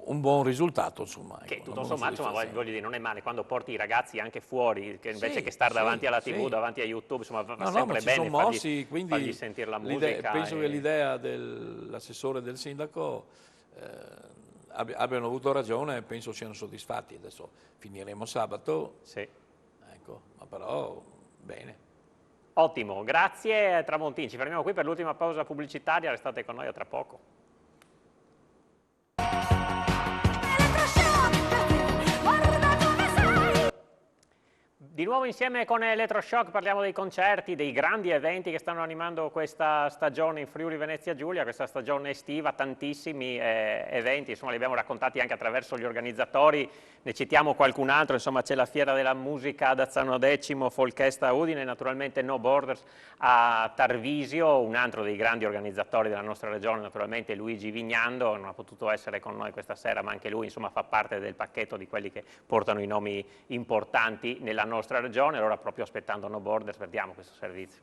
un buon risultato, insomma. Che ecco, tutto una buona sommato, insomma, voglio dire, non è male quando porti i ragazzi anche fuori, che invece che star davanti alla TV, davanti a YouTube, insomma, va sempre bene fargli sentire la musica. Penso che l'idea dell'assessore del sindaco abbiano avuto ragione e penso siano soddisfatti. Adesso finiremo sabato, ecco, ma però bene. Ottimo, grazie Tramontin. Ci fermiamo qui per l'ultima pausa pubblicitaria, restate con noi a tra poco. Di nuovo insieme con Elettroshock parliamo dei concerti, dei grandi eventi che stanno animando questa stagione in Friuli Venezia Giulia, questa stagione estiva, tantissimi eventi, insomma li abbiamo raccontati anche attraverso gli organizzatori, ne citiamo qualcun altro, insomma c'è la Fiera della Musica ad Azzano X, Folchesta Udine, naturalmente No Borders a Tarvisio, un altro dei grandi organizzatori della nostra regione, naturalmente Luigi Vignando, non ha potuto essere con noi questa sera, ma anche lui insomma fa parte del pacchetto di quelli che portano i nomi importanti nella nostra regione, allora proprio aspettando No Borders perdiamo questo servizio.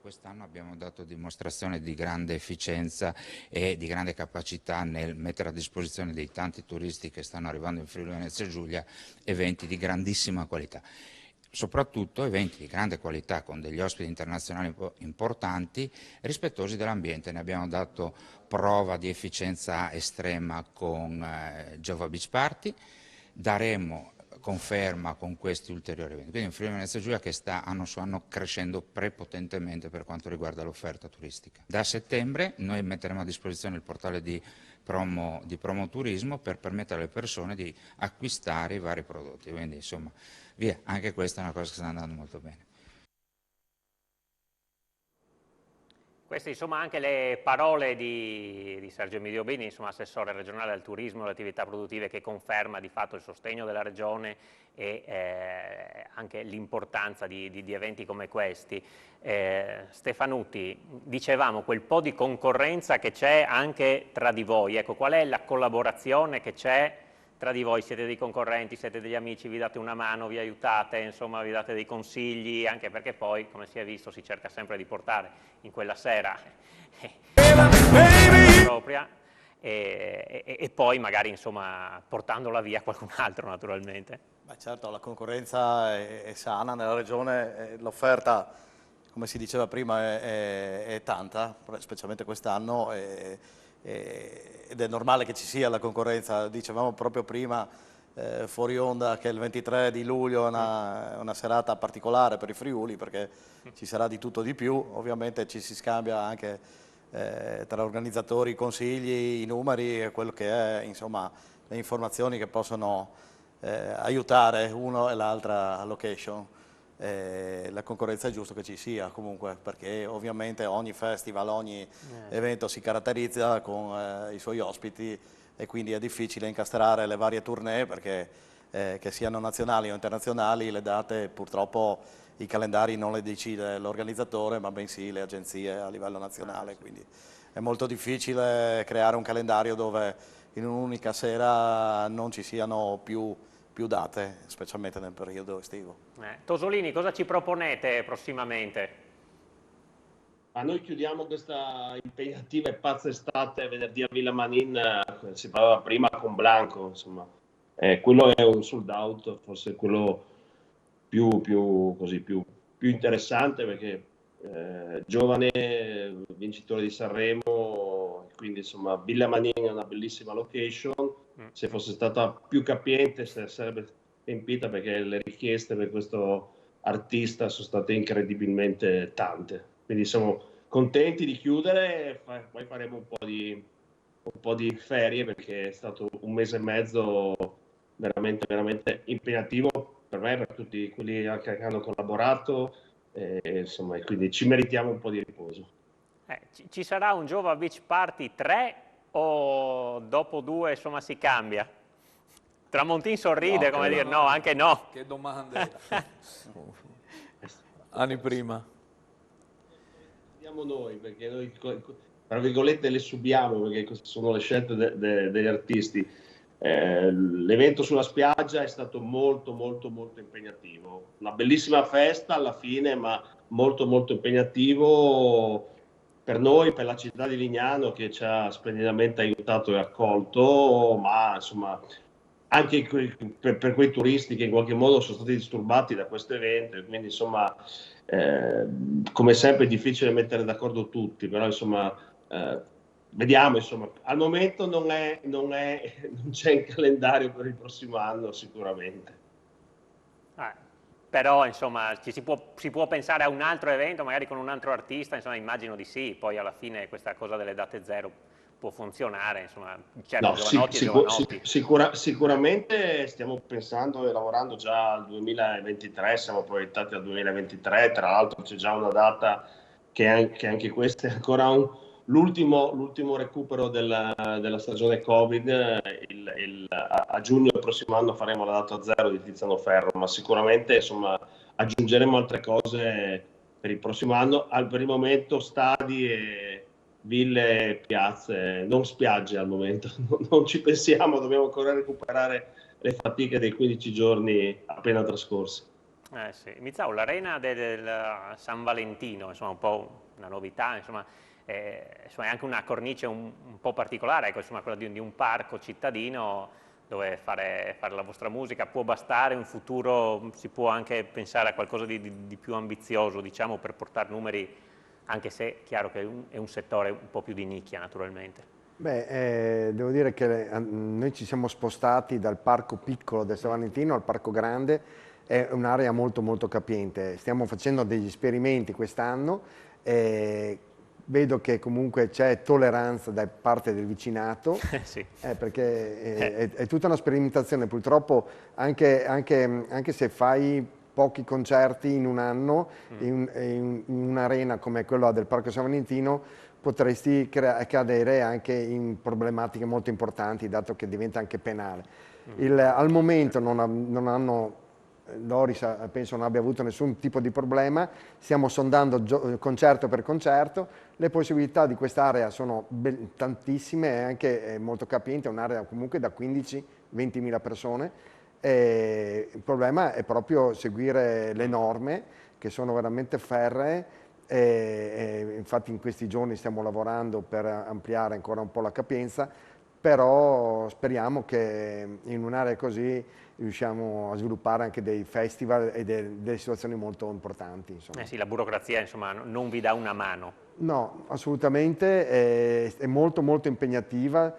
Quest'anno abbiamo dato dimostrazione di grande efficienza e di grande capacità nel mettere a disposizione dei tanti turisti che stanno arrivando in Friuli Venezia Giulia eventi di grandissima qualità. Soprattutto eventi di grande qualità con degli ospiti internazionali importanti, rispettosi dell'ambiente. Ne abbiamo dato prova di efficienza estrema con Jova Beach Party, daremo conferma con questi ulteriori eventi. Quindi in Friuli Venezia Giulia che sta anno su anno crescendo prepotentemente per quanto riguarda l'offerta turistica. Da settembre noi metteremo a disposizione il portale di promo turismo per permettere alle persone di acquistare i vari prodotti. Quindi insomma, via, anche questa è una cosa che sta andando molto bene. Queste insomma anche le parole di Sergio Emilio Bini, insomma assessore regionale al turismo e alle attività produttive, che conferma di fatto il sostegno della regione e anche l'importanza di eventi come questi. Stefanutti, dicevamo quel po' di concorrenza che c'è anche tra di voi, ecco, qual è la collaborazione che c'è tra di voi? Siete dei concorrenti, siete degli amici, vi date una mano, vi aiutate, insomma vi date dei consigli, anche perché poi, come si è visto, si cerca sempre di portare in quella sera propria e poi magari insomma portandola via qualcun altro naturalmente. Beh, certo, la concorrenza è sana nella regione, l'offerta, come si diceva prima, è tanta, specialmente quest'anno. Ed è normale che ci sia la concorrenza. Dicevamo proprio prima fuori onda che il 23 di luglio è una serata particolare per i Friuli perché ci sarà di tutto di più, ovviamente ci si scambia anche tra organizzatori i consigli, i numeri e quello che è, insomma, le informazioni che possono aiutare uno e l'altra location. La concorrenza è giusto che ci sia comunque, perché ovviamente ogni festival, ogni evento si caratterizza con i suoi ospiti e quindi è difficile incastrare le varie tournée perché che siano nazionali o internazionali, le date purtroppo i calendari non le decide l'organizzatore ma bensì le agenzie a livello nazionale, quindi è molto difficile creare un calendario dove in un'unica sera non ci siano più date, specialmente nel periodo estivo. Tosolini, cosa ci proponete prossimamente? A noi chiudiamo questa impegnativa e pazza estate venerdì a Villa Manin, si parlava prima con Blanco, insomma. Quello è un sold out, forse quello più interessante perché giovane, vincitore di Sanremo, quindi insomma Villa Manin è una bellissima location. Se fosse stata più capiente sarebbe riempita perché le richieste per questo artista sono state incredibilmente tante, quindi siamo contenti di chiudere, poi faremo un po' di ferie perché è stato un mese e mezzo veramente impegnativo per me e per tutti quelli che hanno collaborato, insomma, e quindi ci meritiamo un po' di riposo. Ci sarà un Jova Beach Party 3 o dopo 2 insomma si cambia? Tramontin sorride, come dire no, anche no. Che domande. Anni prima. siamo noi, perché noi, tra virgolette, le subiamo, perché queste sono le scelte degli artisti. L'evento sulla spiaggia è stato molto impegnativo, una bellissima festa alla fine, ma molto impegnativo per noi, per la città di Lignano, che ci ha splendidamente aiutato e accolto, ma insomma anche per quei turisti che in qualche modo sono stati disturbati da questo evento, quindi insomma come sempre è difficile mettere d'accordo tutti, però insomma vediamo, insomma, al momento non c'è in calendario per il prossimo anno sicuramente. Però insomma si può pensare a un altro evento, magari con un altro artista, insomma immagino di sì, poi alla fine questa cosa delle date zero può funzionare, insomma, certo, No, giovanotti e giovanotti. Sicuramente stiamo pensando e lavorando già al 2023, siamo proiettati al 2023, tra l'altro c'è già una data che anche questa è ancora l'ultimo recupero della stagione Covid, a giugno del prossimo anno faremo la data zero di Tiziano Ferro, ma sicuramente insomma aggiungeremo altre cose per il prossimo anno. Per il momento stadi e ville, piazze, non spiagge al momento, non ci pensiamo, dobbiamo ancora recuperare le fatiche dei 15 giorni appena trascorsi. Sì. Mizzao, l'arena del San Valentino, insomma un po' una novità, insomma è anche una cornice un po' particolare, ecco, insomma, quella di un parco cittadino dove fare la vostra musica può bastare, in futuro si può anche pensare a qualcosa di più ambizioso, diciamo, per portare numeri, anche se è chiaro che è un settore un po' più di nicchia naturalmente. Beh, devo dire che noi ci siamo spostati dal parco piccolo del San Valentino al parco grande, è un'area molto capiente, stiamo facendo degli esperimenti quest'anno, vedo che comunque c'è tolleranza da parte del vicinato, sì. Perché è tutta una sperimentazione, purtroppo anche se fai pochi concerti in un anno in un'arena come quella del Parco San Valentino potresti cadere anche in problematiche molto importanti, dato che diventa anche penale. Al momento non hanno, Doris penso non abbia avuto nessun tipo di problema, stiamo sondando concerto per concerto, le possibilità di quest'area sono tantissime e anche molto capiente, è un'area comunque da 15-20 mila persone. Il problema è proprio seguire le norme che sono veramente ferree infatti in questi giorni stiamo lavorando per ampliare ancora un po' la capienza, però speriamo che in un'area così riusciamo a sviluppare anche dei festival e delle situazioni molto importanti. Insomma. Sì, la burocrazia insomma non vi dà una mano. No, assolutamente, è molto impegnativa,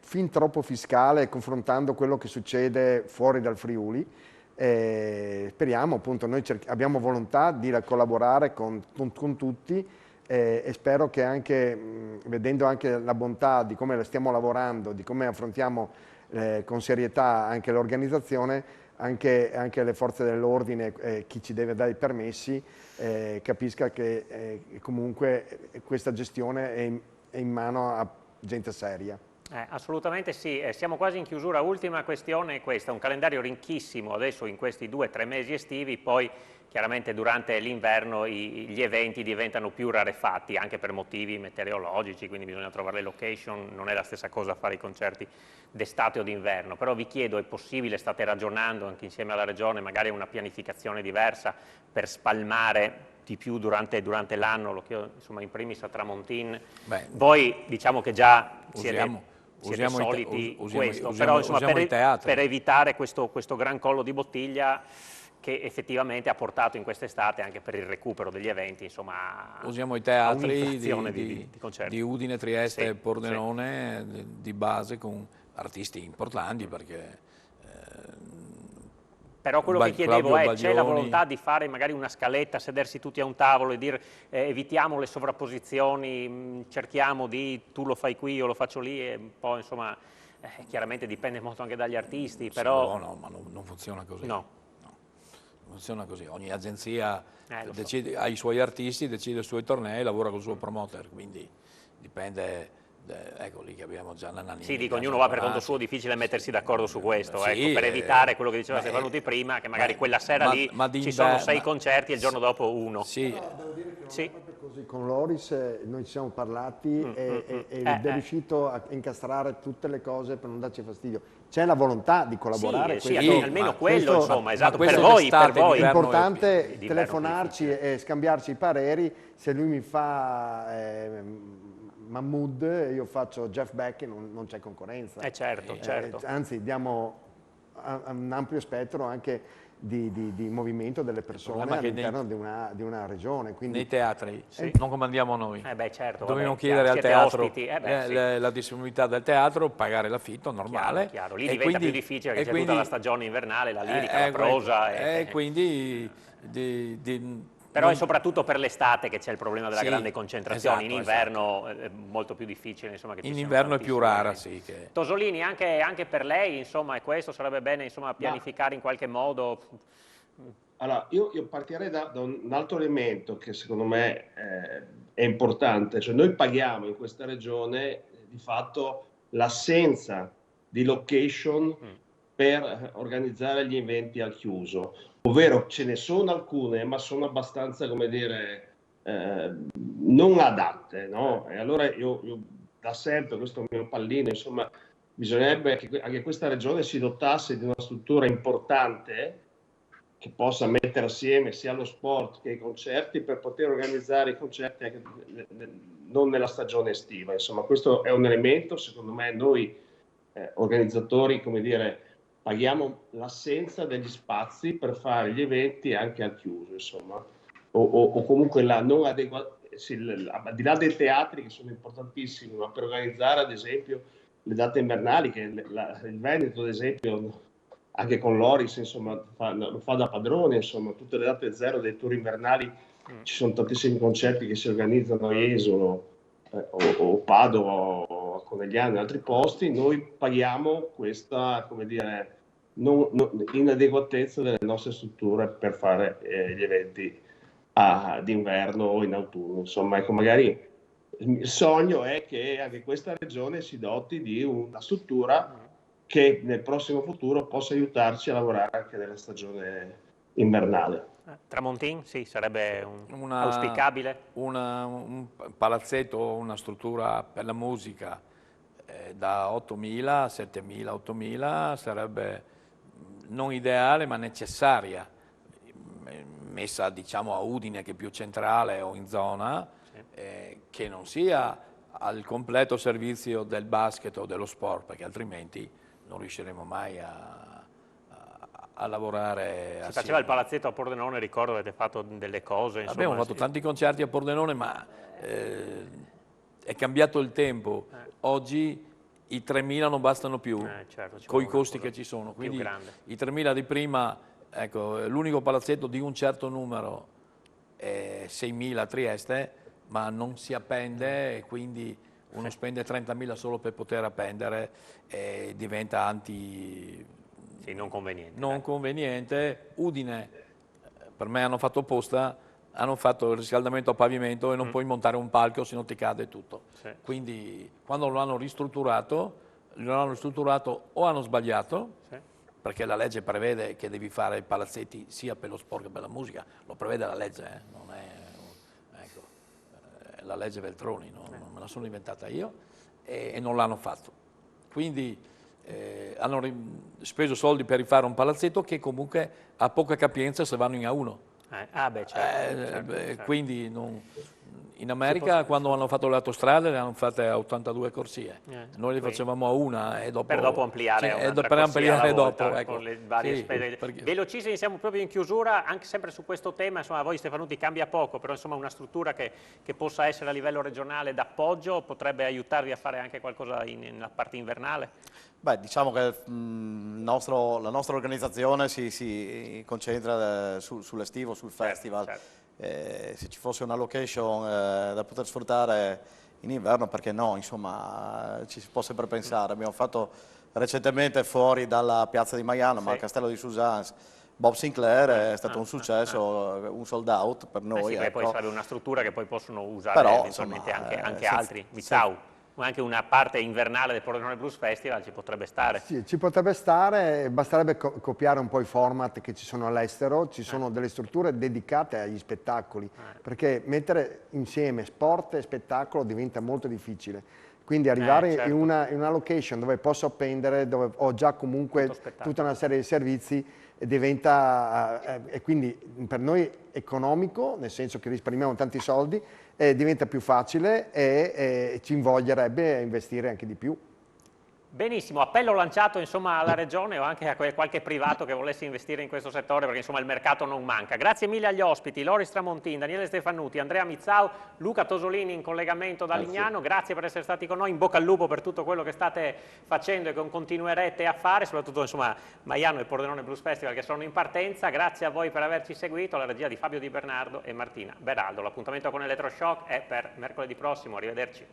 fin troppo fiscale, confrontando quello che succede fuori dal Friuli. Speriamo, appunto, noi abbiamo volontà di collaborare con tutti e spero che anche, vedendo anche la bontà di come stiamo lavorando, di come affrontiamo con serietà anche l'organizzazione, anche le forze dell'ordine, chi ci deve dare i permessi, capisca che comunque questa gestione è in mano a gente seria. Assolutamente sì, siamo quasi in chiusura. Ultima questione è questa, un calendario ricchissimo adesso in questi 2 o 3 mesi estivi, poi chiaramente durante l'inverno gli eventi diventano più rarefatti anche per motivi meteorologici, quindi bisogna trovare le location, non è la stessa cosa fare i concerti d'estate o d'inverno, però vi chiedo, è possibile, state ragionando anche insieme alla Regione magari una pianificazione diversa per spalmare di più durante l'anno, lo chiedo insomma in primis a Tramontin. Voi diciamo che già siete soliti questo, però insomma per evitare questo gran collo di bottiglia che effettivamente ha portato in quest'estate anche per il recupero degli eventi, insomma, usiamo i teatri di concerti. Di Udine, Trieste e Pordenone di base con artisti importanti, perché però quello che chiedevo è, c'è la volontà di fare magari una scaletta, sedersi tutti a un tavolo e dire evitiamo le sovrapposizioni, cerchiamo di tu lo fai qui, io lo faccio lì, e un po' insomma, chiaramente dipende molto anche dagli artisti, però... No, ma non funziona così. No. Non funziona così, ogni agenzia decide, ha i suoi artisti, decide i suoi tornei, lavora con il suo promoter, quindi dipende... Ecco lì che abbiamo già Nannini. Sì, dico, ognuno va per conto suo, difficile mettersi d'accordo su questo, ecco, per evitare quello che diceva Stefanuti prima, che magari quella sera lì ci sono 6 concerti e il giorno dopo 1. Sì. No, devo dire che non è proprio Così con Loris noi ci siamo parlati ed è riuscito a incastrare tutte le cose per non darci fastidio. C'è la volontà di collaborare. Sì, almeno quello, insomma, esatto, per voi. È importante telefonarci e scambiarci i pareri. Se lui mi fa Mahmood e io faccio Jeff Beck, non c'è concorrenza. Certo. Anzi, diamo un ampio spettro anche di movimento delle persone all'interno di una regione. Quindi, nei teatri non comandiamo noi. Certo, dobbiamo chiedere al teatro ospiti, la disponibilità del teatro, pagare l'affitto normale. Chiaro. Lì diventa più difficile perché c'è tutta la stagione invernale, la lirica, la prosa. Quindi però è soprattutto per l'estate che c'è il problema della grande concentrazione. Esatto, in inverno è molto più difficile. Insomma, che in inverno è più rara, sì. Tosolini, anche per lei, insomma, e questo sarebbe bene, insomma, pianificare in qualche modo. Allora, io partirei da un altro elemento che secondo me è importante. Cioè, noi paghiamo in questa regione di fatto l'assenza di location per organizzare gli eventi al chiuso. Ovvero ce ne sono alcune, ma sono abbastanza, come dire, non adatte, no? E allora io da sempre, questo è il mio pallino, insomma, bisognerebbe che anche questa regione si dotasse di una struttura importante che possa mettere assieme sia lo sport che i concerti per poter organizzare i concerti anche non nella stagione estiva. Insomma, questo è un elemento, secondo me, noi organizzatori, come dire, paghiamo l'assenza degli spazi per fare gli eventi anche al chiuso, insomma, o comunque la non al di là dei teatri che sono importantissimi, ma per organizzare ad esempio le date invernali, che il Veneto ad esempio anche con l'Oris insomma lo fa da padrone, insomma tutte le date zero dei tour invernali, ci sono tantissimi concerti che si organizzano a Jesolo o Padova o a Conegliano e altri posti. Noi paghiamo questa, come dire, inadeguatezza delle nostre strutture per fare gli eventi d'inverno o in autunno. Insomma, ecco, magari il sogno è che anche questa regione si doti di una struttura che nel prossimo futuro possa aiutarci a lavorare anche nella stagione invernale. Tramontin, sì, sarebbe auspicabile. Un palazzetto, una struttura per la musica da 8.000, 7.000, 8.000 sarebbe non ideale ma necessaria, messa diciamo a Udine che è più centrale o in zona, che non sia al completo servizio del basket o dello sport, perché altrimenti non riusciremo mai a lavorare assieme. Si faceva il palazzetto a Pordenone, ricordo avete fatto delle cose. Insomma, abbiamo fatto tanti concerti a Pordenone, ma è cambiato il tempo. Oggi i 3.000 non bastano più, con i costi che ci sono. Quindi i 3.000 di prima, ecco, l'unico palazzetto di un certo numero è 6.000 a Trieste, ma non si appende e quindi uno spende 30.000 solo per poter appendere e diventa non conveniente. Non conveniente. Udine, per me hanno fatto apposta, hanno fatto il riscaldamento a pavimento e non puoi montare un palco se non ti cade tutto. Quindi quando lo hanno ristrutturato o hanno sbagliato, perché la legge prevede che devi fare i palazzetti sia per lo sport che per la musica, lo prevede la legge, non è la legge Veltroni, no? Me la sono inventata io e non l'hanno fatto. Quindi hanno speso soldi per rifare un palazzetto che comunque ha poca capienza se vanno in A1. Certo. Quindi in America quando hanno fatto le autostrade le hanno fatte a 82 corsie, noi le facevamo a una e dopo, per dopo ampliare, per ampliare dopo, ecco. Con le varie spese. Velocissimi, siamo proprio in chiusura, anche sempre su questo tema, insomma, a voi Stefanuti cambia poco, però insomma una struttura che possa essere a livello regionale d'appoggio potrebbe aiutarvi a fare anche qualcosa nella parte invernale? Beh, diciamo che la nostra organizzazione si concentra sull'estivo, sul festival. Certo. Se ci fosse una location da poter sfruttare in inverno, perché no? Insomma, ci si può sempre pensare. Abbiamo fatto recentemente fuori dalla piazza di Maiano, ma al Castello di Suzanne, Bob Sinclair è stato un successo, un sold out per noi. Poi sarebbe una struttura che poi possono usare eventualmente anche altri. Vizau. anche una parte invernale del Pordenone Blues Festival ci potrebbe stare. Sì, ci potrebbe stare, basterebbe copiare un po' i format che ci sono all'estero, ci sono delle strutture dedicate agli spettacoli, perché mettere insieme sport e spettacolo diventa molto difficile. Quindi arrivare certo. in una location dove posso appendere, dove ho già comunque tutta una serie di servizi, diventa, e quindi per noi economico, nel senso che risparmiamo tanti soldi, diventa più facile e ci invoglierebbe a investire anche di più. Benissimo, appello lanciato insomma alla Regione o anche a qualche privato che volesse investire in questo settore, perché insomma il mercato non manca. Grazie mille agli ospiti, Loris Tramontin, Daniele Stefanuti, Andrea Mizzau, Luca Tosolini in collegamento da Lignano. Grazie per essere stati con noi, in bocca al lupo per tutto quello che state facendo e che continuerete a fare, soprattutto insomma Maiano e Pordenone Blues Festival che sono in partenza. Grazie a voi per averci seguito, alla regia di Fabio Di Bernardo e Martina Beraldo. L'appuntamento con Elettroshock è per mercoledì prossimo, arrivederci.